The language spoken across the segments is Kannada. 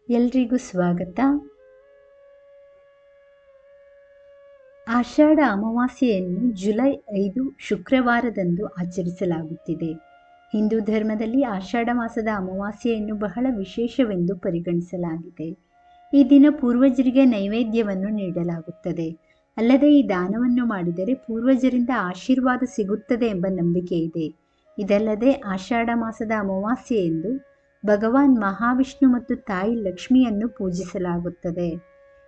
ಎಲ್ರಿಗೂ ಸ್ವಾಗತ. ಆಷಾಢ ಅಮಾವಾಸ್ಯೆಯನ್ನು ಜುಲೈ 5 ಶುಕ್ರವಾರದಂದು ಆಚರಿಸಲಾಗುತ್ತಿದೆ. ಹಿಂದೂ ಧರ್ಮದಲ್ಲಿ ಆಷಾಢ ಮಾಸದ ಅಮಾವಾಸ್ಯೆಯನ್ನು ಬಹಳ ವಿಶೇಷವೆಂದು ಪರಿಗಣಿಸಲಾಗಿದೆ. ಈ ದಿನ ಪೂರ್ವಜರಿಗೆ ನೈವೇದ್ಯವನ್ನು ನೀಡಲಾಗುತ್ತದೆ. ಅಲ್ಲದೆ ಈ ದಾನವನ್ನು ಮಾಡಿದರೆ ಪೂರ್ವಜರಿಂದ ಆಶೀರ್ವಾದ ಸಿಗುತ್ತದೆ ಎಂಬ ನಂಬಿಕೆ ಇದೆ. ಇದಲ್ಲದೆ ಆಷಾಢ ಮಾಸದ ಅಮಾವಾಸ್ಯೆಯೆಂದು ಭಗವಾನ್ ಮಹಾವಿಷ್ಣು ಮತ್ತು ತಾಯಿ ಲಕ್ಷ್ಮಿಯನ್ನು ಪೂಜಿಸಲಾಗುತ್ತದೆ.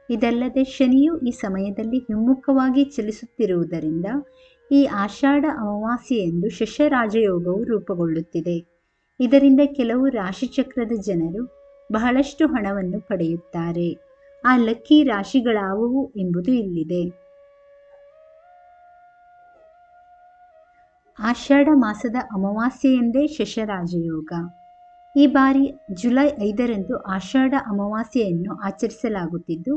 ಇದಲ್ಲದೆ ಶನಿಯು ಈ ಸಮಯದಲ್ಲಿ ಹಿಮ್ಮುಖವಾಗಿ ಚಲಿಸುತ್ತಿರುವುದರಿಂದ ಈ ಆಷಾಢ ಅಮಾವಾಸ್ಯೆಯೆಂದು ಶಶರಾಜಯೋಗವು ರೂಪುಗೊಳ್ಳುತ್ತಿದೆ. ಇದರಿಂದ ಕೆಲವು ರಾಶಿಚಕ್ರದ ಜನರು ಬಹಳಷ್ಟು ಹಣವನ್ನು ಪಡೆಯುತ್ತಾರೆ. ಆ ಲಕ್ಕಿ ರಾಶಿಗಳಾವುವು ಎಂಬುದು ಇಲ್ಲಿದೆ. ಆಷಾಢ ಮಾಸದ ಅಮಾವಾಸ್ಯೆಯೆಂದೇ ಶಶರಾಜಯೋಗ. ಈ ಬಾರಿ ಜುಲೈ 5ರಂದು ಆಷಾಢ ಅಮಾವಾಸ್ಯೆಯನ್ನು ಆಚರಿಸಲಾಗುತ್ತಿದ್ದು,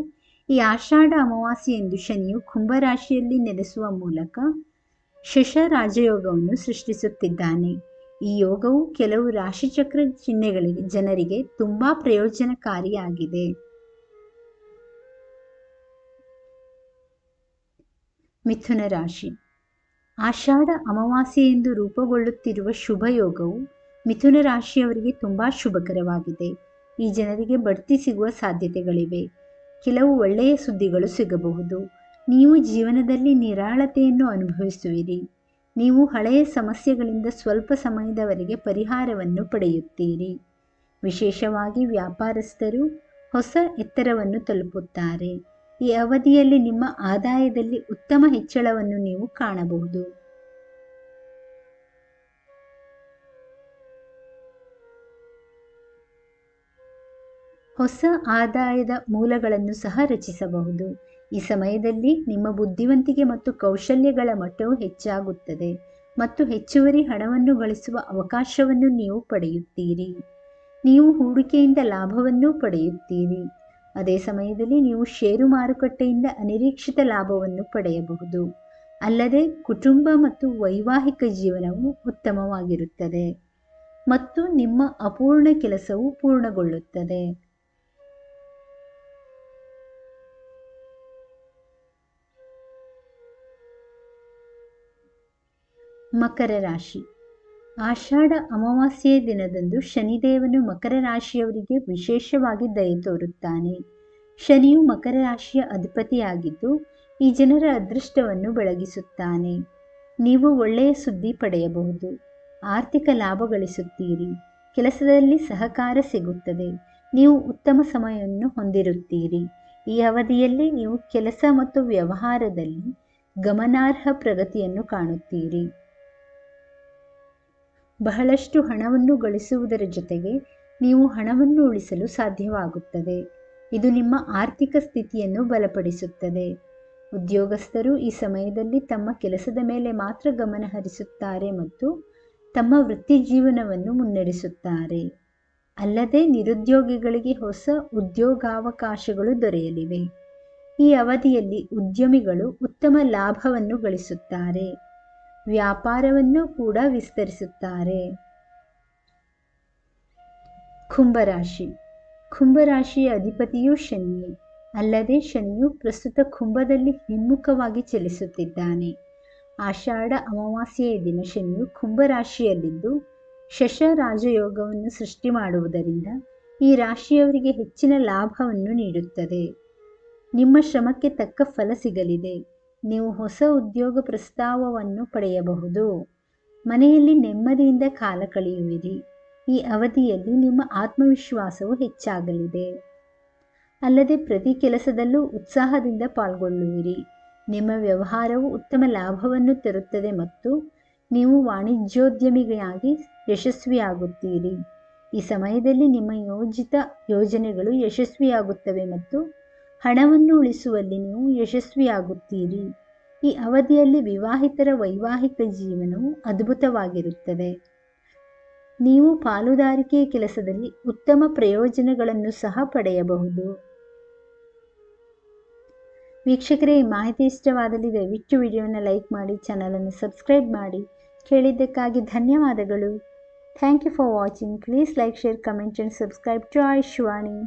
ಈ ಆಷಾಢ ಅಮಾವಾಸ್ಯೆಯೆಂದು ಶನಿಯು ಕುಂಭರಾಶಿಯಲ್ಲಿ ನೆಲೆಸುವ ಮೂಲಕ ಶಶರಾಜಯೋಗವನ್ನು ಸೃಷ್ಟಿಸುತ್ತಿದ್ದಾನೆ. ಈ ಯೋಗವು ಕೆಲವು ರಾಶಿಚಕ್ರ ಚಿಹ್ನೆಗಳಿಗೆ ಜನರಿಗೆ ತುಂಬಾ ಪ್ರಯೋಜನಕಾರಿಯಾಗಿದೆ. ಮಿಥುನ ರಾಶಿ. ಆಷಾಢ ಅಮಾವಾಸ್ಯೆಯೆಂದು ರೂಪುಗೊಳ್ಳುತ್ತಿರುವ ಶುಭ ಯೋಗವು ಮಿಥುನ ರಾಶಿಯವರಿಗೆ ತುಂಬಾ ಶುಭಕರವಾಗಿದೆ. ಈ ಜನರಿಗೆ ಬಡ್ತಿ ಸಿಗುವ ಸಾಧ್ಯತೆಗಳಿವೆ. ಕೆಲವು ಒಳ್ಳೆಯ ಸುದ್ದಿಗಳು ಸಿಗಬಹುದು. ನೀವು ಜೀವನದಲ್ಲಿ ನಿರಾಳತೆಯನ್ನು ಅನುಭವಿಸುವಿರಿ. ನೀವು ಹಳೆಯ ಸಮಸ್ಯೆಗಳಿಂದ ಸ್ವಲ್ಪ ಸಮಯದವರೆಗೆ ಪರಿಹಾರವನ್ನು ಪಡೆಯುತ್ತೀರಿ. ವಿಶೇಷವಾಗಿ ವ್ಯಾಪಾರಸ್ಥರು ಹೊಸ ಎತ್ತರವನ್ನು ತಲುಪುತ್ತಾರೆ. ಈ ಅವಧಿಯಲ್ಲಿ ನಿಮ್ಮ ಆದಾಯದಲ್ಲಿ ಉತ್ತಮ ಹೆಚ್ಚಳವನ್ನು ನೀವು ಕಾಣಬಹುದು. ಹೊಸ ಆದಾಯದ ಮೂಲಗಳನ್ನು ಸಹ ರಚಿಸಬಹುದು. ಈ ಸಮಯದಲ್ಲಿ ನಿಮ್ಮ ಬುದ್ಧಿವಂತಿಕೆ ಮತ್ತು ಕೌಶಲ್ಯಗಳ ಮಟ್ಟವು ಹೆಚ್ಚಾಗುತ್ತದೆ ಮತ್ತು ಹೆಚ್ಚುವರಿ ಹಣವನ್ನು ಗಳಿಸುವ ಅವಕಾಶವನ್ನು ನೀವು ಪಡೆಯುತ್ತೀರಿ. ನೀವು ಹೂಡಿಕೆಯಿಂದ ಲಾಭವನ್ನೂ ಪಡೆಯುತ್ತೀರಿ. ಅದೇ ಸಮಯದಲ್ಲಿ ನೀವು ಷೇರು ಮಾರುಕಟ್ಟೆಯಿಂದ ಅನಿರೀಕ್ಷಿತ ಲಾಭವನ್ನು ಪಡೆಯಬಹುದು. ಅಲ್ಲದೆ ಕುಟುಂಬ ಮತ್ತು ವೈವಾಹಿಕ ಜೀವನವು ಉತ್ತಮವಾಗಿರುತ್ತದೆ ಮತ್ತು ನಿಮ್ಮ ಅಪೂರ್ಣ ಕೆಲಸವು ಪೂರ್ಣಗೊಳ್ಳುತ್ತದೆ. ಮಕರ ರಾಶಿ. ಆಷಾಢ ಅಮಾವಾಸ್ಯೆಯ ದಿನದಂದು ಶನಿದೇವನು ಮಕರ ರಾಶಿಯವರಿಗೆ ವಿಶೇಷವಾಗಿ ದಯೆ ತೋರುತ್ತಾನೆ. ಶನಿಯು ಮಕರ ರಾಶಿಯ ಅಧಿಪತಿಯಾಗಿದ್ದು ಈ ಜನರ ಅದೃಷ್ಟವನ್ನು ಬೆಳಗಿಸುತ್ತಾನೆ. ನೀವು ಒಳ್ಳೆಯ ಸುದ್ದಿ ಪಡೆಯಬಹುದು. ಆರ್ಥಿಕ ಲಾಭ ಗಳಿಸುತ್ತೀರಿ. ಕೆಲಸದಲ್ಲಿ ಸಹಕಾರ ಸಿಗುತ್ತದೆ. ನೀವು ಉತ್ತಮ ಸಮಯವನ್ನು ಹೊಂದಿರುತ್ತೀರಿ. ಈ ಅವಧಿಯಲ್ಲಿ ನೀವು ಕೆಲಸ ಮತ್ತು ವ್ಯವಹಾರದಲ್ಲಿ ಗಮನಾರ್ಹ ಪ್ರಗತಿಯನ್ನು ಕಾಣುತ್ತೀರಿ. ಬಹಳಷ್ಟು ಹಣವನ್ನು ಗಳಿಸುವುದರ ಜೊತೆಗೆ ನೀವು ಹಣವನ್ನು ಉಳಿಸಲು ಸಾಧ್ಯವಾಗುತ್ತದೆ. ಇದು ನಿಮ್ಮ ಆರ್ಥಿಕ ಸ್ಥಿತಿಯನ್ನು ಬಲಪಡಿಸುತ್ತದೆ. ಉದ್ಯೋಗಸ್ಥರು ಈ ಸಮಯದಲ್ಲಿ ತಮ್ಮ ಕೆಲಸದ ಮೇಲೆ ಮಾತ್ರ ಗಮನ ಹರಿಸುತ್ತಾರೆ ಮತ್ತು ತಮ್ಮ ವೃತ್ತಿ ಜೀವನವನ್ನು ಮುನ್ನಡೆಸುತ್ತಾರೆ. ಅಲ್ಲದೆ ನಿರುದ್ಯೋಗಿಗಳಿಗೆ ಹೊಸ ಉದ್ಯೋಗಾವಕಾಶಗಳು ದೊರೆಯಲಿವೆ. ಈ ಅವಧಿಯಲ್ಲಿ ಉದ್ಯಮಿಗಳು ಉತ್ತಮ ಲಾಭವನ್ನು ಗಳಿಸುತ್ತಾರೆ. ವ್ಯಾಪಾರವನ್ನು ಕೂಡ ವಿಸ್ತರಿಸುತ್ತಾರೆ. ಕುಂಭರಾಶಿ. ಕುಂಭರಾಶಿಯ ಅಧಿಪತಿಯು ಶನಿಯೇ. ಅಲ್ಲದೆ ಶನಿಯು ಪ್ರಸ್ತುತ ಕುಂಭದಲ್ಲಿ ಹಿಮ್ಮುಖವಾಗಿ ಚಲಿಸುತ್ತಿದ್ದಾನೆ. ಆಷಾಢ ಅಮಾವಾಸ್ಯೆಯ ದಿನ ಶನಿಯು ಕುಂಭರಾಶಿಯಲ್ಲಿದ್ದು ಶಶರಾಜಯೋಗವನ್ನು ಸೃಷ್ಟಿ ಮಾಡುವುದರಿಂದ ಈ ರಾಶಿಯವರಿಗೆ ಹೆಚ್ಚಿನ ಲಾಭವನ್ನು ನೀಡುತ್ತದೆ. ನಿಮ್ಮ ಶ್ರಮಕ್ಕೆ ತಕ್ಕ ಫಲ ಸಿಗಲಿದೆ. ನೀವು ಹೊಸ ಉದ್ಯೋಗ ಪ್ರಸ್ತಾವವನ್ನು ಪಡೆಯಬಹುದು. ಮನೆಯಲ್ಲಿ ನೆಮ್ಮದಿಯಿಂದ ಕಾಲ ಕಳೆಯುವಿರಿ. ಈ ಅವಧಿಯಲ್ಲಿ ನಿಮ್ಮ ಆತ್ಮವಿಶ್ವಾಸವು ಹೆಚ್ಚಾಗಲಿದೆ. ಅಲ್ಲದೆ ಪ್ರತಿ ಕೆಲಸದಲ್ಲೂ ಉತ್ಸಾಹದಿಂದ ಪಾಲ್ಗೊಳ್ಳುವಿರಿ. ನಿಮ್ಮ ವ್ಯವಹಾರವು ಉತ್ತಮ ಲಾಭವನ್ನು ತರುತ್ತದೆ ಮತ್ತು ನೀವು ವಾಣಿಜ್ಯೋದ್ಯಮಿಯಾಗಿ ಯಶಸ್ವಿಯಾಗುತ್ತೀರಿ. ಈ ಸಮಯದಲ್ಲಿ ನಿಮ್ಮ ಯೋಜಿತ ಯೋಜನೆಗಳು ಯಶಸ್ವಿಯಾಗುತ್ತವೆ ಮತ್ತು ಹಣವನ್ನು ಉಳಿಸುವಲ್ಲಿ ನೀವು ಯಶಸ್ವಿಯಾಗುತ್ತೀರಿ. ಈ ಅವಧಿಯಲ್ಲಿ ವಿವಾಹಿತರ ವೈವಾಹಿಕ ಜೀವನವು ಅದ್ಭುತವಾಗಿರುತ್ತದೆ. ನೀವು ಪಾಲುದಾರಿಕೆಯ ಕೆಲಸದಲ್ಲಿ ಉತ್ತಮ ಪ್ರಯೋಜನಗಳನ್ನು ಸಹ ಪಡೆಯಬಹುದು. ವೀಕ್ಷಕರೇ, ಈ ಮಾಹಿತಿ ಇಷ್ಟವಾದಲ್ಲಿ ದಯವಿಟ್ಟು ವಿಡಿಯೋನ ಲೈಕ್ ಮಾಡಿ, ಚಾನಲನ್ನು ಸಬ್ಸ್ಕ್ರೈಬ್ ಮಾಡಿ. ಕೇಳಿದ್ದಕ್ಕಾಗಿ ಧನ್ಯವಾದಗಳು. Thank you for watching. Please like, share, comment and subscribe to Ayushvani.